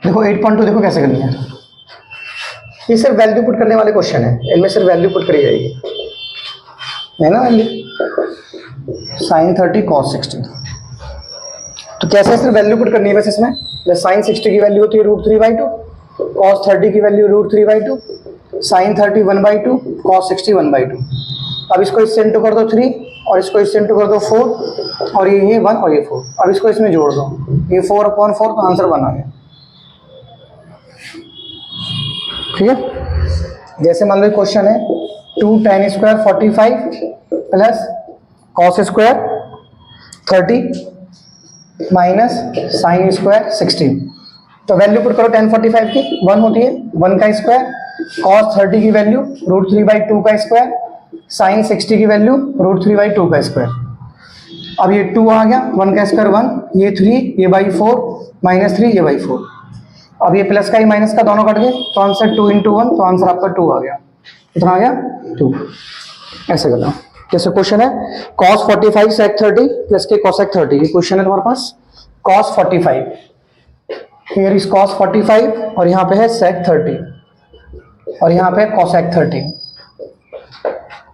देखो 8.2 देखो कैसे करनी है। ये सिर्फ वैल्यू पुट करने वाले क्वेश्चन है, इनमें सिर्फ वैल्यू पुट करी जाएगी, है ना वैल्यू। sin 30 cos 60, तो कैसे सिर्फ वैल्यू पुट करनी है बस इसमें। sin 60 की वैल्यू होती है √3/2, cos 30 की वैल्यू √3/2, sin 30 1/2, cos 60 1/2। अब इसको इससे इंटू कर दो 3 और इसको इससे इंटू कर दो 4 और ये 1 और ये 4। अब इसको इसमें जोड़ दो, ये 4/4 तो आंसर 1 आ गया। ठीक है, जैसे मान लो क्वेश्चन है 2 tan square 45 plus cos square 30 minus sin square 60। तो वैल्यू पुट करो tan 45 की 1 होती है 1 का स्क्वायर, cos 30 की वैल्यू √3/2 का स्क्वायर, sin 60 की वैल्यू √3/2 का स्क्वायर। अब ये 2 आ गया, 1 का स्क्वायर 1, ये 3, ये बाई 4 माइनस 3, ये बाई 4। अब ये प्लस का ही माइनस का दोनों कट गए तो आंसर 2 × 1, तो आंसर आपका 2 आ गया। कितना आ गया 2। ऐसे करना। जैसे क्वेश्चन है cos 45 sec 30 प्लस के cosec 30। ये क्वेश्चन है तुम्हारे पास cos 45, हियर इज cos 45 और यहाँ पे है sec 30 और यहाँ पे है cosec 30।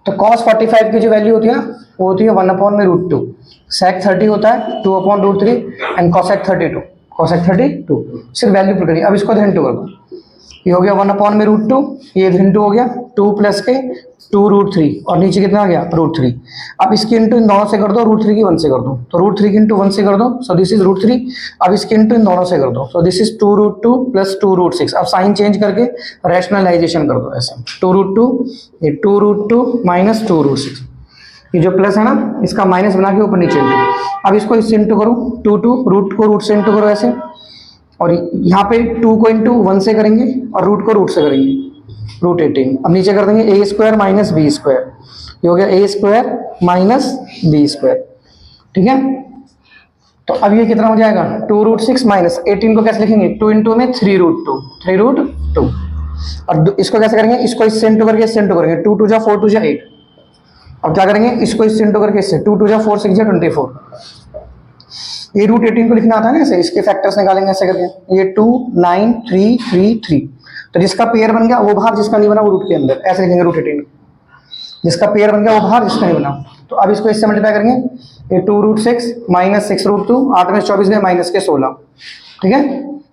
तो cos 45 की जो वैल्यू होती है ना वो होती है 1/√2, sec 30 होता है 2/√3 एंड cosec 32, cosec 32। सिर्फ वैल्यू पुट करिए। अब इसको इधर इंटू कर दो, ये हो गया 1/√2, ये इधर इंटू हो गया 2 प्लस के 2√3 और नीचे कितना आ गया √3। अब इसकी इंटू इन दोनों से कर दो, √3 की 1 से कर दो, तो √3 की इंटू 1 से कर दो, सो दिस इज √3। अब इसकी इंटू इन दोनों से कर दो, सो दिस इज 2√2 प्लस 2√6। अब साइन चेंज करके रैशनलाइजेशन कर दो ऐसे 2√2, ये 2√2 माइनस 2√6, ये जो प्लस है ना इसका माइनस बना के ऊपर नीचे इंटू। अब इसको इससे इंटू करो 2 रूट को रूट से इंटू करो ऐसे, और यहाँ पे 2 को इंटू 1 से करेंगे और रूट को रूट से करेंगे √18। अब नीचे कर देंगे a² माइनस b², ये हो गया a² माइनस b²। ठीक है, तो अब ये कितना हो जाएगा 2√6 माइनस 18 को कैसे लिखेंगे 2 इंटू में 3√2, 3√2। और इसको कैसे करेंगे, इसको इससे इंटू करके इससे इंटू करेंगे, 2 2 जा 4 2 जा 8। अब क्या करेंगे, इसको इससे इंटू करके इससे 2 2 जा 4 6 जा 24। ये √18 को लिखना आता है ना ऐसे, इसके फैक्टर्स निकालेंगे ऐसे करके, ये 2 9 3 3 3। तो जिसका पेयर बन गया वो बाहर, जिसका नहीं बना वो रूट के अंदर, ऐसे लिखेंगे √18। जिसका पेयर बन गया वो बाहर, जिसका नहीं बना। तो अब इसको इससे मल्टीप्लाई करेंगे, ये 2√6 माइनस 6√2, 8 में 24 गए माइनस के 16। ठीक है,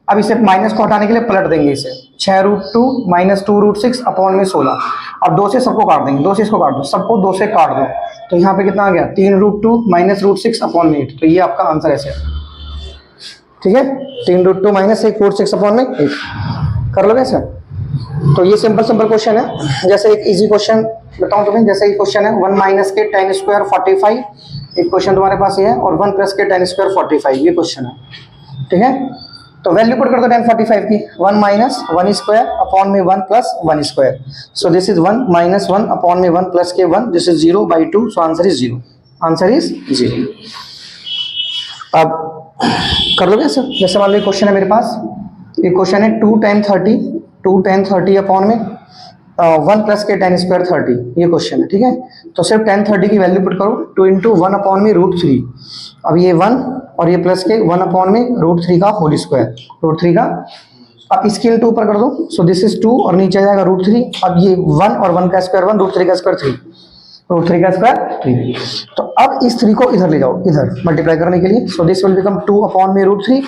अब इसे माइनस को हटाने के लिए पलट देंगे इसे, 6√2 माइनस 2√6 अपॉन में 16। अब 2 से सबको काट देंगे, 2 से इसको काट दो, सबको 2 से काट दो, तो यहाँ पे कितना आ गया 3√2 माइनस √6 अपॉन में 8। तो ये आपका आंसर ऐसे है। ठीक है, 3√2 माइनस 1√6 अपॉन में 8 कर लो कैसे। तो ये सिंपल क्वेश्चन है। जैसे एक इजी क्वेश्चन बताऊं तुम्हें, जैसे एक क्वेश्चन है 1 माइनस के tan स्क्वायर 45, एक क्वेश्चन तुम्हारे पास ये है, और 1 प्लस के tan स्क्वायर 45 ये क्वेश्चन है। ठीक है, तो वैल्यू पुट कर दो tan 45 की, 1 माइनस 1 स्क्वायर अपॉन में 1 plus 1 square. So this is 1 minus 1 upon में 1 प्लस के 1, this is 0/2। So answer is 0, answer is 0। अब कर लोगे सर, जैसे मान लो क्वेश्चन है मेरे पास, ये क्वेश्चन है 2 tan 30 अपॉन में 1 प्लस के tan स्क्वायर 30, ये क्वेश्चन है। ठीक है, तो सिर्फ tan 30 की वैल्यू पुट करो, 2 इंटू 1 अपॉन में √3। अब ये 1 और ये प्लस के 1 अपॉन में √3 का होल स्क्वायर, √3 का। अब इसके इंटू ऊपर कर दो, सो दिस इज 2 और नीचे आ जाएगा √3। अब ये 1 और 1 का स्क्वायर 1, √3 का स्क्वायर 3, √3 का स्क्वायर 3। तो अब इस 3 को इधर ले जाओ, इधर मल्टीप्लाई करने के लिए, so this will become 2 upon में √3।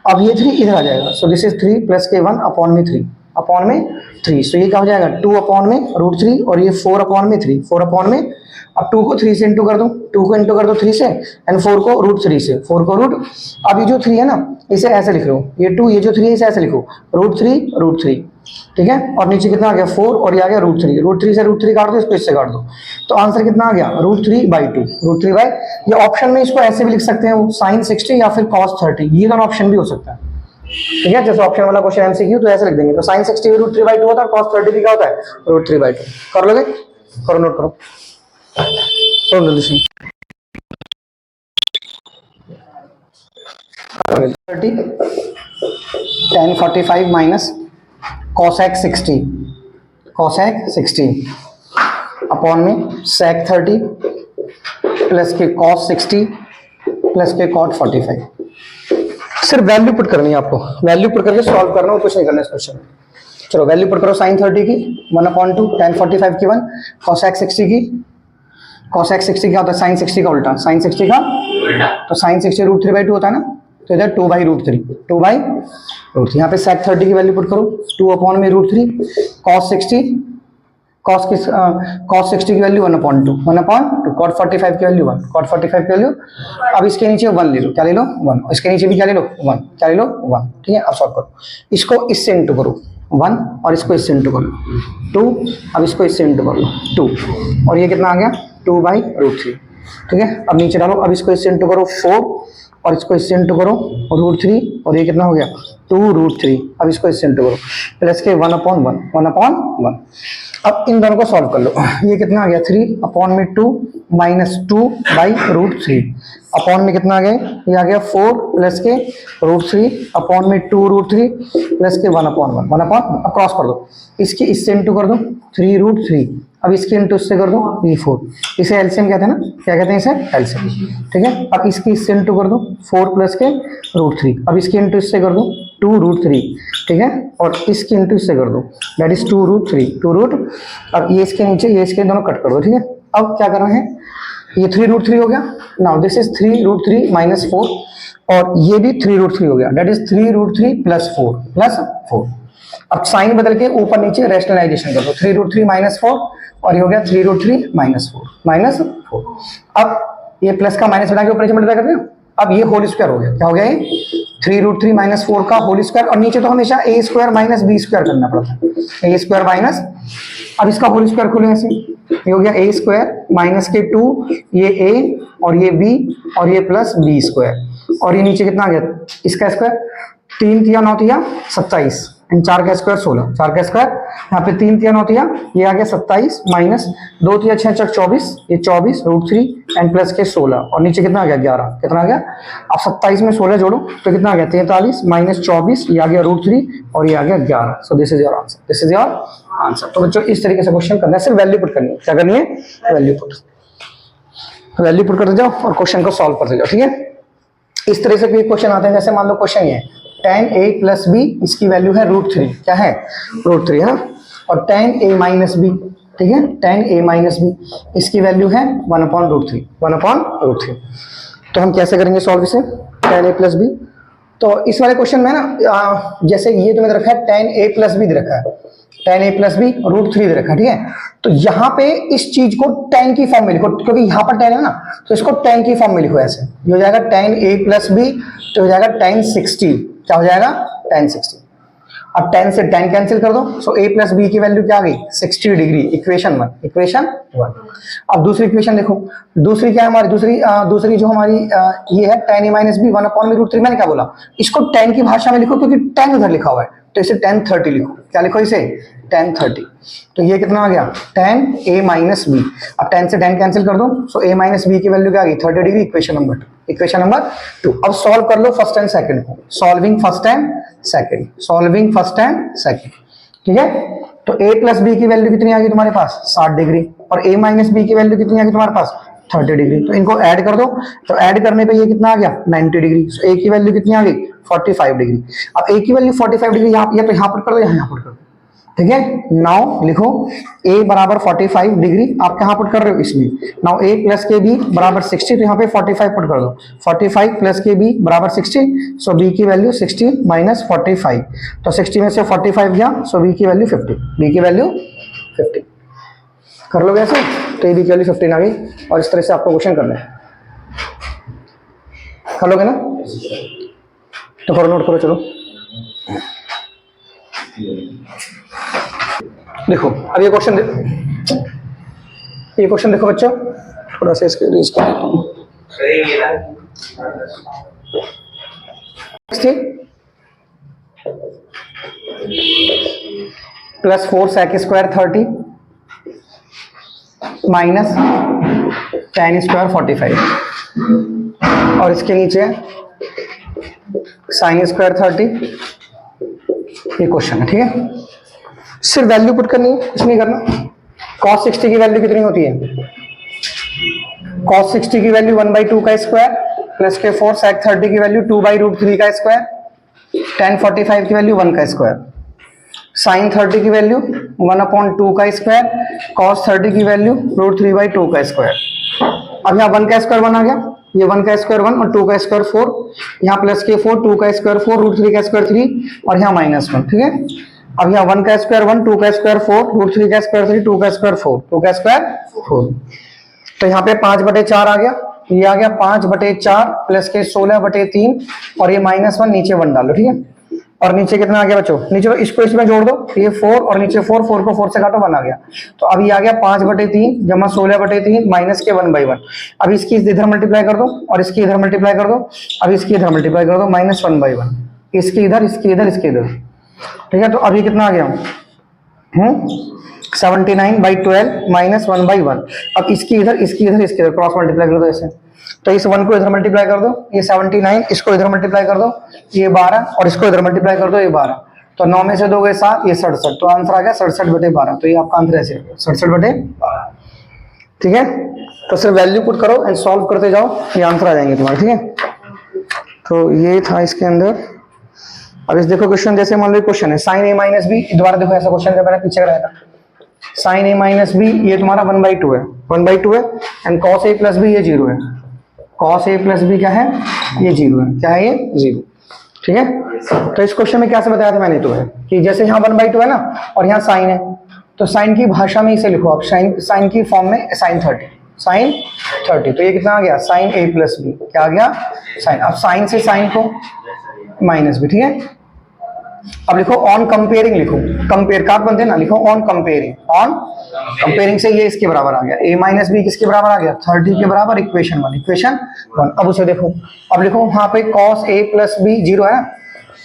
अब ये 3 इधर आ जाएगा, सो दिस इज 3 प्लस के 1 अपॉन में 3 अपॉन में 3। सो ये क्या हो जाएगा 2 अपॉन में √3 और ये 4 अपॉन में 3, 4 अपॉन में। अब 2 को 3 से इंटू कर दो, 2 को इंटू कर दो 3 से, एंड 4 को √3 से, 4 को रूट। अब ये जो 3 है ना इसे ऐसे लिख लो, ये 2, ये जो 3 है इसे ऐसे लिखो √3। ठीक है, और नीचे कितना आ गया 4 और ये आ गया √3, √3 से √3 काट दो, इसको इससे काट दो, तो आंसर कितना आ गया √3/2, √3/। ये ऑप्शन में इसको ऐसे भी लिख सकते हैं sin 60 या फिर cos 30, ये दोनों ऑप्शन भी हो सकता है। ठीक है, जैसे ऑप्शन वाला क्वेश्चन एमसीक्यू तो ऐसे लिख देंगे, तो sin 60 भी √3/2 होता है, cos 30 भी क्या होता है √3/2। कर लोगे, करो, नोट करो, solution 30 tan 45 minus cosec 60 upon में sec 30 प्लस के cos 60 प्लस के cot 45। सिर्फ वैल्यू पुट करनी है आपको, वैल्यू पुट करके सॉल्व करना और कुछ नहीं करना इस क्वेश्चन में। चलो वैल्यू पुट करो, साइन 30 की 1/2, tan 45 की 1, cosec 60 की, cosec 60 क्या होता है, साइन 60 का उल्टा, साइन 60 का उल्टा, तो साइन 60 √3/2 होता है ना, तो इधर 2/√3, 2/√3। यहाँ पे sec 30 की वैल्यू पुट करो, 2/√3, cos 60, cos 60 की वैल्यू 1/2, 1/2, cot 45 की वैल्यू 1, cot 45 की वैल्यू, अब इसके नीचे 1 ले लो, क्या ले लो 1, इसके नीचे भी क्या ले लो 1, क्या ले लो 1, ठीक है। अब सॉल्व करो, इसको इससे इंटू करो 1 और इसको इससे इंटू कर लो 2, अब इसको इससे इंटू कर लो 2, और ये कितना आ गया 2/√3, ठीक है। अब नीचे डालो, अब इसको इससे इंटू करो 4 और इसको इससे इंटू करो √3, और ये कितना हो गया 2√3, अब इसको इससे इंटू करो प्लस के 1/1, 1/1। अब इन दोनों को सॉल्व कर लो, ये कितना आ गया 3/2 माइनस 2/√3, अपॉन में कितना आ गया, ये आ गया 4 प्लस के √3 अपॉन में 2√3 प्लस के 1/1, 1/, अब क्रॉस कर दो, इसकी इससे इंटू कर दो 3√3, अब इसके इंटू इससे कर दो ये 4, इसे एलसीएम कहते हैं ना, क्या कहते हैं इसे एलसीएम, ठीक है। अब इसकी इससे इंटू कर दो 4 प्लस के √3, अब इसके इंटू इससे कर दो 2√3, ठीक है, और इसके इंटू इससे कर दो दैट इज 2√3, अब ये इसके नीचे ये इसके दोनों कट कर दो, ठीक है। अब क्या करना है, ये 3√3 हो गया, नाउ दिस इज 3√3 माइनस 4, और ये भी 3√3 हो गया, दैट इज 3√3 प्लस 4। अब साइन बदल के ऊपर नीचे रेशनलाइजेशन कर दो, 3√3 माइनस 4, और ये हो गया 3√3 माइनस 4। अब ये प्लस का माइनस बना के ऊपर नीचे मल्टीप्लाई कर दिया, अब ये होल स्क्वायर हो गया, क्या हो गया ये 3√3 माइनस 4 का होल स्क्वायर, और नीचे तो हमेशा a square minus b square करना पड़ता है, a स्क्वायर माइनस, अब इसका होल स्क्वायर खोलो ऐसे, ये हो गया a स्क्वायर माइनस के 2, ये a और ये b और ये प्लस b स्क्वायर, और ये नीचे कितना आ गया इसका स्क्वायर, 3 तिया 9 तिया 27 एंड 4 का स्क्वायर 16, 4 का स्क्वायर यहाँ पे 3 तिया 9 तिया, ये आ गया 27 माइनस 2 तिया 6 चक 24, ये 24 √3 एंड प्लस के 16, और नीचे कितना आ गया 11, कितना आ गया, अब 27 में 16 जोड़ो तो कितना आ गया 43 माइनस 24, ये आ गया √3 और ये आ गया 11, सो this is your answer, this is your answer. तो बच्चों इस तरीके से क्वेश्चन करना है, सिर्फ वैल्यू पुट करनी है, क्या करनी है वैल्यू पुट करते जाओ और क्वेश्चन को सॉल्व करते जाओ, ठीक है। इस तरह से कोई क्वेश्चन आते हैं, जैसे मान लो क्वेश्चन ये है tan a प्लस b, इसकी वैल्यू है √3, क्या है √3 है ना, और tan a माइनस b, ठीक है, tan a माइनस b इसकी वैल्यू है 1/√3, 1/√3। तो हम कैसे करेंगे सॉल्व इसे, tan a प्लस b, तो इस वाले क्वेश्चन में ना जैसे ये तुम्हें रखा है tan a प्लस b दे रखा है, tan a प्लस b √3 दे रखा है, ठीक है। तो यहाँ पे इस चीज को tan की फॉर्म में लिखो, क्योंकि यहाँ पर tan है ना, तो इसको tan की फॉर्म में लिखो ऐसे, ये हो जाएगा tan a प्लस b, तो हो जाएगा tan 60, क्या हो जाएगा tan 60। अब tan से tan कैंसिल कर दो, सो a प्लस b की वैल्यू क्या आ गई 60 डिग्री, इक्वेशन 1। अब दूसरी इक्वेशन देखो, दूसरी क्या है हमारी, दूसरी जो हमारी ये है tan a माइनस b 1/√3, मैंने क्या बोला, इसको tan की भाषा में लिखो क्योंकि tan उधर लिखा हुआ है, तो इसे tan 30 लिखो, क्या लिखो इसे tan 30, तो ये कितना आ गया tan a माइनस b, अब tan से tan कैंसिल कर दो, सो a माइनस b की वैल्यू क्या आ गई 30 डिग्री, इक्वेशन नंबर 2। अब सॉल्व कर लो फर्स्ट एंड सेकंड को, सॉल्विंग फर्स्ट एंड सेकंड, ठीक है। तो a प्लस b की वैल्यू कितनी आ गई तुम्हारे पास 60 डिग्री, और a माइनस b की वैल्यू कितनी आ गई तुम्हारे पास 30 डिग्री, तो इनको ऐड कर दो, तो ऐड करने पे ये कितना आ गया 90 डिग्री, सो a की वैल्यू कितनी आ गई 45 डिग्री। अब a की वैल्यू 45 डिग्री या तो यहाँ पुट कर दो या यहाँ पुट कर दो, ठीक है। नाउ लिखो a बराबर 45 डिग्री, आप कहाँ पुट कर रहे हो इसमें, नाउ a प्लस के बी बराबर 60, तो यहाँ पे 45 पुट कर दो, 45 प्लस के बी बराबर 60, सो b की वैल्यू 60 माइनस 45, तो 60 में से 45 गया, सो b की वैल्यू 50, b की वैल्यू 50 कर लोगे ऐसे, तो b की वैल्यू 15 आ गई, और इस तरह से आपको क्वेश्चन करना है, कर लोगे ना, तो करो नोट करो, चलो देखो अब ये क्वेश्चन देखो बच्चों, थोड़ा सा इसके रीच कर देता हूँ, plus 4 sec square 30 minus tan square 45, और इसके नीचे sin स्क्वायर 30, ये क्वेश्चन है, ठीक है। सिर्फ वैल्यू पुट करनी है, कुछ नहीं करना। cos 60 की वैल्यू कितनी होती है, cos 60 की वैल्यू 1/2 का स्क्वायर प्लस के 4 sec 30 की वैल्यू 2/√3 का स्क्वायर, tan 45 की वैल्यू 1 का स्क्वायर, sin 30 की वैल्यू 1/2 का स्क्वायर, cos 30 की वैल्यू √3/2 का स्क्वायर। अब यहाँ 1 का स्क्वायर 1 आ गया, ये 1 का स्क्वायर 1 और 2 का स्क्वायर 4, यहाँ प्लस के 4, 2 का स्क्वायर 4, √3 का स्क्वायर 3 और यहाँ -1, ठीक है। अब यहाँ 1 का स्क्वायर 1, 2 का स्क्वायर 4, √3 का स्क्वायर 3, 2 का स्क्वायर 4, 2 का स्क्वायर 4। तो यहाँ पे 5/4 आ गया, ये आ गया 5/4 प्लस के 16/3 और ये -1, नीचे 1 डालो, ठीक है। और नीचे कितना आ गया बच्चों, नीचे इसको इसमें जोड़ दो, ये 4 और नीचे 4, 4 को 4 से काटो 1 आ गया। तो अभी आ गया 5/3 जमा 16/3 माइनस के 1/1। अब इसकी इधर मल्टीप्लाई कर दो और इसकी इधर मल्टीप्लाई कर दो, अब इसकी इधर मल्टीप्लाई कर दो -1/1, इसकी इधर, इसकी इधर, इसके इधर, ठीक है। तो अभी कितना आ गया 79/12 -1/1। अब इसकी इधर, इसकी इधर, इसके इधर क्रॉस मल्टीप्लाई कर दो ऐसे। तो इस 1 को इधर मल्टीप्लाई कर दो, ये 79, इसको इधर मल्टीप्लाई कर दो, ये 12 और इसको इधर मल्टीप्लाई कर दो, ये 12। तो 9 में से 2 गए 7, ये 67। तो आंसर आ गया 67/12। तो ये आपका आंसर ऐसे 67/12, ठीक है। तो सिर्फ वैल्यू पुट करो एंड सॉल्व करते जाओ, ये आंसर आ जाएंगे तुम्हारे, ठीक है। तो ये था इसके अंदर। अब इस देखो क्वेश्चन, जैसे मान लो क्वेश्चन है sin a - b, दोबारा देखो ऐसा क्वेश्चन मैंने पीछे कराया था। sin a - b ये तुम्हारा 1/2 है, 1/2 है, एंड cos a + b ये 0 है। cos a + b क्या है, ये 0 है, क्या है ये 0, ठीक है। तो इस क्वेश्चन में क्या से बताया था मैंने तुम्हें कि जैसे यहाँ 1/2 है ना और यहाँ साइन है, तो साइन की भाषा में इसे लिखो आप, साइन की फॉर्म में sin 30। तो ये कितना आ गया sin a + b, क्या आ गया साइन। अब साइन से साइन को माइनस भी, ठीक है। अब लिखो ऑन कंपेयरिंग, लिखो कंपेयर का बनते ना, लिखो ऑन कंपेयरिंग, ऑन कंपेयरिंग से ये इसके बराबर आ गया, a - b किसके बराबर आ गया 30 के बराबर, इक्वेशन 1। अब उसे देखो, अब लिखो वहां पे cos a + b 0 है ना,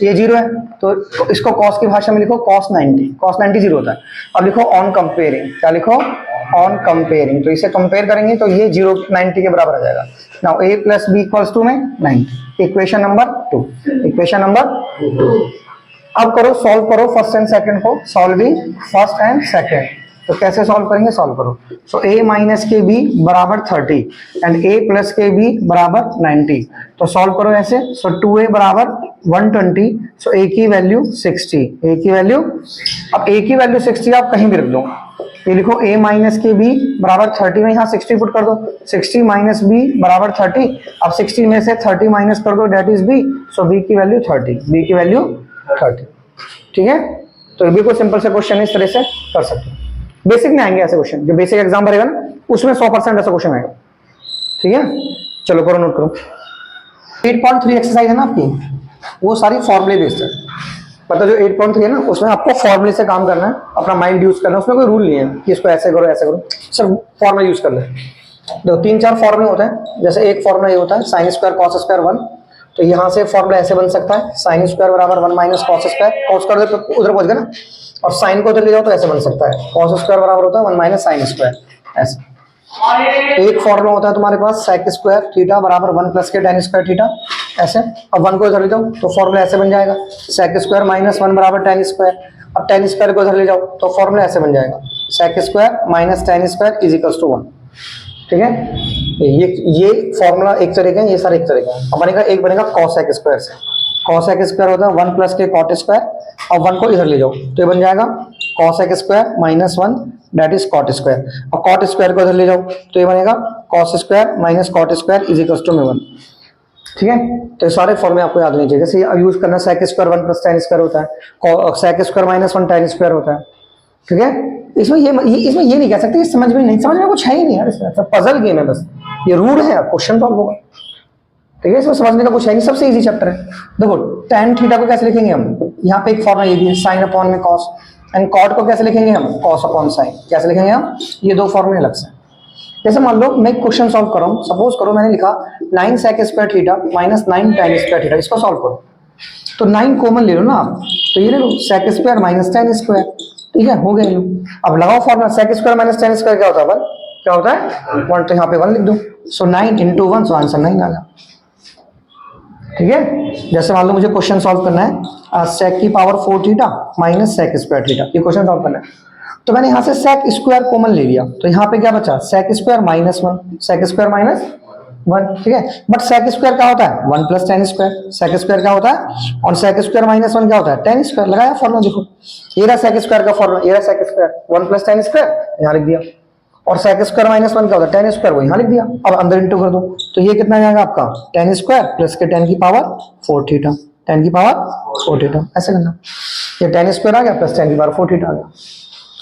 ये 0 है, तो इसको cos की भाषा में लिखो cos 90 0 होता है। अब लिखो ऑन कंपेयरिंग, क्या लिखो ऑन कंपेयरिंग, तो इसे कंपेयर करेंगे तो ये 0 90 के बराबर आ जाएगा। नाउ a + b = में 90, इक्वेशन नंबर 2, इक्वेशन नंबर 2। अब करो, सॉल्व करो फर्स्ट एंड सेकंड को, सॉल्विंग फर्स्ट एंड सेकंड। तो कैसे सॉल्व करेंगे, सॉल्व करो। सो a - के b बराबर 30 एंड a + के b बराबर 90। तो सॉल्व करो ऐसे। सो 2a बराबर 120, सो a की वैल्यू 60, a की वैल्यू, अब a की वैल्यू 60 आप कहीं भी रख दो, ये लिखो a - के b बराबर 30 में यहाँ 60 पुट कर दो, 60 - b बराबर 30। अब 60 में से 30 माइनस कर दो, that is b, so b की वैल्यू 30, b की वैल्यू 30, ठीक है। तो ये भी कोई सिंपल से क्वेश्चन इस तरह से कर सकते हो। बेसिक में आएंगे ऐसे क्वेश्चन, जो बेसिक एग्जाम भरेगा ना उसमें 100% ऐसा क्वेश्चन आएगा, ठीक है। चलो करो, नोट करो। 8.3 एक्सरसाइज है ना आपकी, वो सारी फॉर्मूले बेस्ड है। मतलब जो 8.3 है ना, उसमें आपको फॉर्मूले से काम करना है, अपना माइंड यूज करना है, उसमें कोई रूल नहीं है कि इसको ऐसे करो ऐसे करो, सिर्फ फॉर्मूला यूज कर ले। देखो 3-4 फॉर्मूले होते हैं, जैसे एक फॉर्मूला ये होता है sin² cos² 1, तो यहाँ से फॉर्मूला ऐसे बन सकता है sin² बराबर 1 - cos², cos कर दो तो उधर पहुंच गया ना, और साइन को उधर ले जाओ तो ऐसे बन सकता है cos² बराबर होता है 1 - sin², ऐसे। एक फॉर्मूला होता है तुम्हारे पास sec² बराबर 1 + के tan², ऐसे। अब 1 को इधर ले जाओ तो फॉर्मूला ऐसे बन जाएगा sec² - 1 बराबर tan²। अब tan² को इधर ले जाओ तो फॉर्मूला ऐसे बन जाएगा sec² - tan² = 1, ठीक है। ये फॉर्मूला एक तरीके हैं, ये सारे एक तरीके हैं। अब बनेगा, एक बनेगा cos sec² से, cos sec² होता है 1 + के cot²। अब 1 को इधर ले जाओ तो ये बन जाएगा cos sec² - 1 that is cot²। और cot² को इधर ले जाओ तो ये बनेगा cos² - cot² = 1, ठीक है। तो ये सारे फॉर्मूले आपको याद होने चाहिए। जैसे यूज करना sec² 1 + tan² होता है, sec² - 1 tan² होता है, ठीक है। इसमें ये नहीं कह सकते समझ में नहीं, समझ में कुछ है ही नहीं यार, इसमें सब पजल गेम है, बस ये रूल है, क्वेश्चन सॉल्व होगा, ठीक है। इसमें समझने का कुछ है नहीं, सबसे इजी चैप्टर है। देखो tan थीटा को कैसे लिखेंगे हम, यहाँ पे एक फॉर्मूला ये भी है sin में cos, एंड cot को कैसे लिखेंगे हम cos sin, कैसे लिखेंगे हम, ये 2 फॉर्मूले अलग से। जैसे मान लो मैं क्वेश्चन सॉल्व कर रहा हूँ, सपोज करो मैंने लिखा 9 sec² थीटा - 9 tan² थीटा, इसको सॉल्व करो। तो 9 कॉमन ले लो ना आप, तो ये ले लो sec² - tan², ठीक है, हो गया। अब लगाओ फॉर्मूला sec² - tan² क्या होता है 1, क्या होता है 1, तो यहाँ पे 1 लिख दो। सो 9 × 1, सो आंसर 9 आ गया, ठीक है। जैसे मान लो मुझे क्वेश्चन सॉल्व करना है sec की पावर 4 थीटा - sec² थीटा, ये क्वेश्चन सॉल्व करना है। तो मैंने यहाँ से sec² कॉमन ले लिया, तो यहाँ पे क्या बचा sec² - 1, sec² - 1, ठीक है। बट सेक स्क्वायर क्या होता है 1 plus tan square, sec square क्या होता है, और सेक स्क्वायर माइनस 1 क्या होता है टेन स्क्वायर। लगाया फॉर्मूला, देखो ये रहा सेक स्क्वायर का फॉर्मूला, ये रहा sec square 1 plus tan square यहाँ लिख दिया, और सेक स्क्वायर माइनस 1 क्या होता है टेन स्क्वायर, वो यहाँ लिख दिया। अब अंदर इंटू कर दो, तो ये कितना जाएगा आपका टेन स्क्वायर प्लस के 10 की पावर 4 थीटा, 10 की पावर 4 थीटा, ऐसे करना। ये 10 स्क्वायर आ गया प्लस 10 की पावर 4 थीटा आ गया,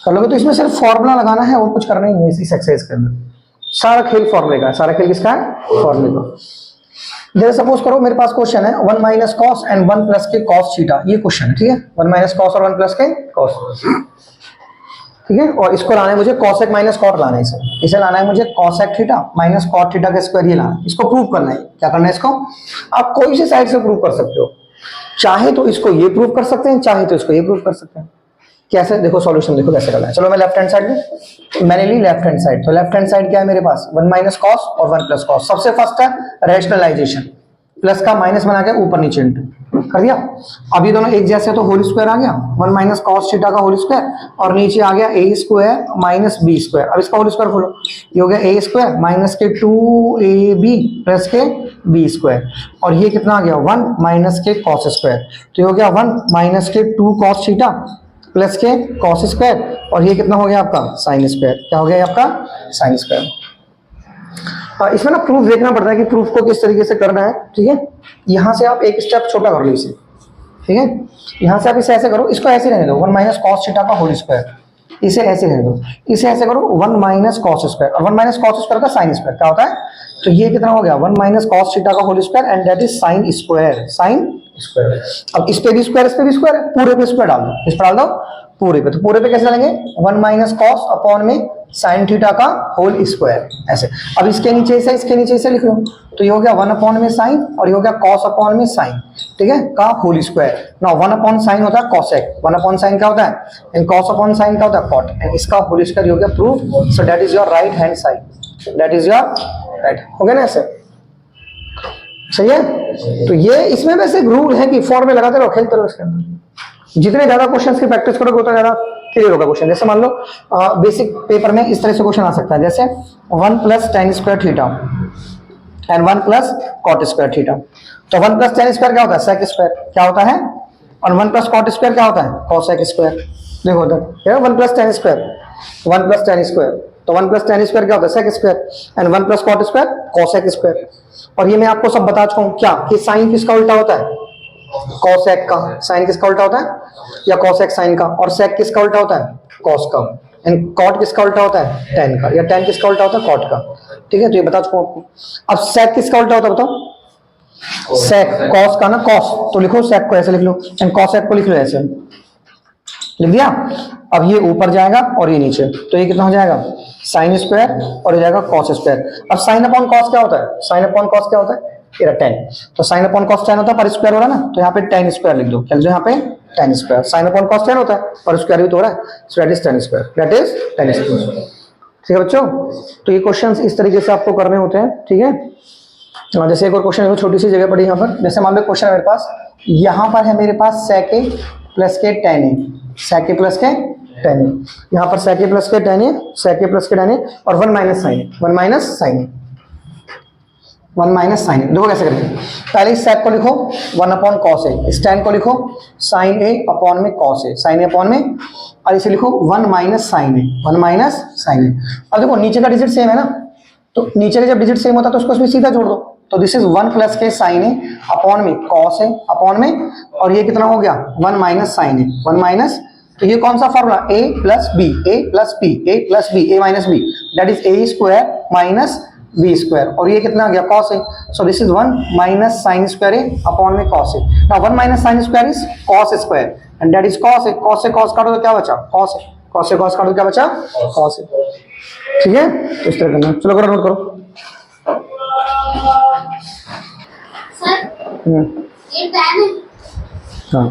कर लोगे। तो इसमें सिर्फ फॉर्मूला लगाना है और कुछ करना ही नहीं इस एक्सरसाइज के अंदर। सारा खेल फॉर्मूले का, सारा खेल किसका है फॉर्मूले का। जैसे सपोज करो मेरे पास क्वेश्चन है 1 माइनस कॉस एंड 1 प्लस के कॉस थीटा, ये क्वेश्चन है, ठीक है। 1 माइनस कॉस और 1 प्लस के कॉस, ठीक है। और इसको लाना है मुझे कॉसेक माइनस कॉट लाना है, इसे लाना है मुझे cosec theta minus cot theta का स्क्वायर, ये लाना है। इसको प्रूव करना है। क्या करना है इसको, आप कोई सी साइड से प्रूव कर सकते हो, चाहे तो इसको ये प्रूव कर सकते हैं, चाहे तो इसको ये प्रूव कर सकते हैं। कैसे, देखो सॉल्यूशन देखो कैसे करना है। चलो मैं लेफ्ट हैंड साइड में, मैंने ली लेफ्ट हैंड साइड, तो लेफ्ट हैंड साइड क्या है मेरे पास 1 माइनस कॉस और 1 प्लस कॉस। सबसे फर्स्ट है रैशनलाइजेशन, प्लस का माइनस बना के ऊपर नीचे इंटू कर दिया। अब ये दोनों एक जैसे, तो होल स्क्वायर आ गया 1 माइनस कॉस थीटा का होल स्क्वायर, और नीचे आ गया ए स्क्वायर माइनस बी स्क्वायर। अब इसका होल स्क्वायर खोलो, ये हो गया ए स्क्वायर माइनस के 2ab प्लस के बी स्क्वायर, और ये कितना आ गया 1 माइनस के कॉस स्क्वायर, तो ये हो गया 1 माइनस के 2 कॉस थीटा प्लस के कॉस स्क्वायर, और ये कितना हो गया आपका साइन स्क्वायर। क्या हो गया आपका साइन स्क्वायर। इसमें ना प्रूफ देखना पड़ता है कि प्रूफ को किस तरीके से करना है, ठीक है। यहां से आप एक स्टेप छोटा कर लो इसे, ठीक है। यहां से आप इसे ऐसे करो, इसको ऐसे रहने दो 1 माइनस कॉस थीटा का होल स्क्वायर, इसे ऐसे रहने दो, इसे ऐसे करो 1 माइनस कॉस स्क्वायर, और 1 माइनस कॉस स्क्वायर का साइन स्क्वायर क्या होता है, तो ये कितना हो गया 1 माइनस कॉस थीटा का whole square and that is sine square, sine square. अब इस पे भी स्क्वायर, इस पे भी स्क्वायर है, पूरे पे स्क्वायर डाल दो, इस पर डाल दो पूरे पे, तो पूरे पे कैसे डालेंगे 1 माइनस कॉस अपॉन में साइन थीटा का होल स्क्वायर, ऐसे। अब इसके नीचे से, इसके नीचे से लिख लो, तो ये हो गया 1 अपॉन में साइन, और ये हो गया कॉस अपॉन में साइन, ठीक है, का whole square. Now 1 upon sine होता है कॉसेक, 1 अपॉन साइन क्या होता है, एंड कॉस अपॉन साइन क्या होता है कॉट, एंड इसका होल स्क्वायर हो गया proof. So that is your right hand side, that is your right, हो गया ना ऐसे, सही है। तो ये इसमें वैसे रूल है कि फॉर्मूले लगाते रहो, खेलते रहो इसके अंदर। जितने ज्यादा क्वेश्चंस की प्रैक्टिस करोगे उतना ज्यादा क्लियर होगा क्वेश्चन। जैसे मान लो बेसिक पेपर में इस तरह से क्वेश्चन आ सकता है, जैसे 1 plus tan square theta and 1 plus cot square theta. तो 1 प्लस टेन स्क्वायर क्या होता है सेक स्क्वायर, क्या होता है, और 1 प्लस कॉट स्क्वायर क्या होता है कॉसेक स्क्वायर। देखो उधर 1 plus tan square, 1 plus tan square, तो 1 प्लस टेन स्क्वायर क्या होता है sec square, and 1 plus cot square cosec square. और ये मैं आपको सब बता चुका हूँ क्या, कि साइन किसका उल्टा होता है कॉसेक का, साइन किसका उल्टा होता है या कॉसेक साइन का, और सेक किसका उल्टा होता है कॉस का, एंड कॉट किसका उल्टा होता है टेन का, या टेन किसका उल्टा होता है कॉट का, ठीक है। तो ये बता चुका हूँ। अब सेक किसका उल्टा होता है बताओ, सेक कॉस का ना, कॉस, तो लिखो सेक को ऐसे लिख लो, एंड कॉसेक को लिख लो ऐसे, लिख दिया। अब ये ऊपर जाएगा और ये नीचे, तो ये कितना हो जाएगा साइन स्क्वायर, और ये जाएगा कॉस स्क्वायर। अब साइन अपॉन कॉस क्या होता है, साइन अपॉन कॉस क्या होता है ये 10, तो साइन अपॉन कॉस 10 होता है, पर स्क्वायर हो रहा है ना, तो यहाँ पे 10 स्क्वायर लिख दो, क्या लिख दो यहाँ पे 10 स्क्वायर। साइन अपॉन कॉस 10 होता है, पर स्क्वायर भी तो हो रहा है, so that is 10 square, that is 10 square, ठीक है बच्चों। तो ये क्वेश्चंस इस तरीके से आपको करने होते हैं, ठीक है। जैसे एक और क्वेश्चन है, छोटी सी जगह पड़ी यहाँ पर, जैसे मान लो क्वेश्चन है मेरे पास, यहाँ पर है मेरे पास sec a plus k tan a, sec a plus k tan a, यहाँ पर sec a plus k tan a, sec a plus k tan a, और 1 minus sine a, 1 minus sine a, 1 minus sine a। देखो कैसे करेंगे, पहले इस sec को लिखो 1 अपॉन कॉस a, इस tan को लिखो साइन a अपॉन में cos a, sine a upon में, और इसे लिखो 1 minus sine a, 1 minus sine a। अब देखो नीचे का डिजिट सेम है ना, तो नीचे का जब डिजिट सेम होता है तो उसको इसमें सीधा जोड़ दो, तो दिस इज 1 प्लस के साइन ए अपॉन में कॉस ए अपॉन में, और ये कितना हो गया 1 माइनस साइन ए, 1 माइनस, तो ये कौन सा formula a plus B, a plus B, a plus B, a minus B, that is a square minus B square, और ये कितना आ गया cos A, so this is 1 minus sine square A upon में cos A. Now 1 minus sine square is cos square, and that is cos A, cos से cos काटो तो क्या बचा कॉस ए, कॉस से कॉस काटो तो क्या बचा कॉस ए, ठीक है। तो इस तरह करना, चलो करो नोट करो। सर ये पेन है। हाँ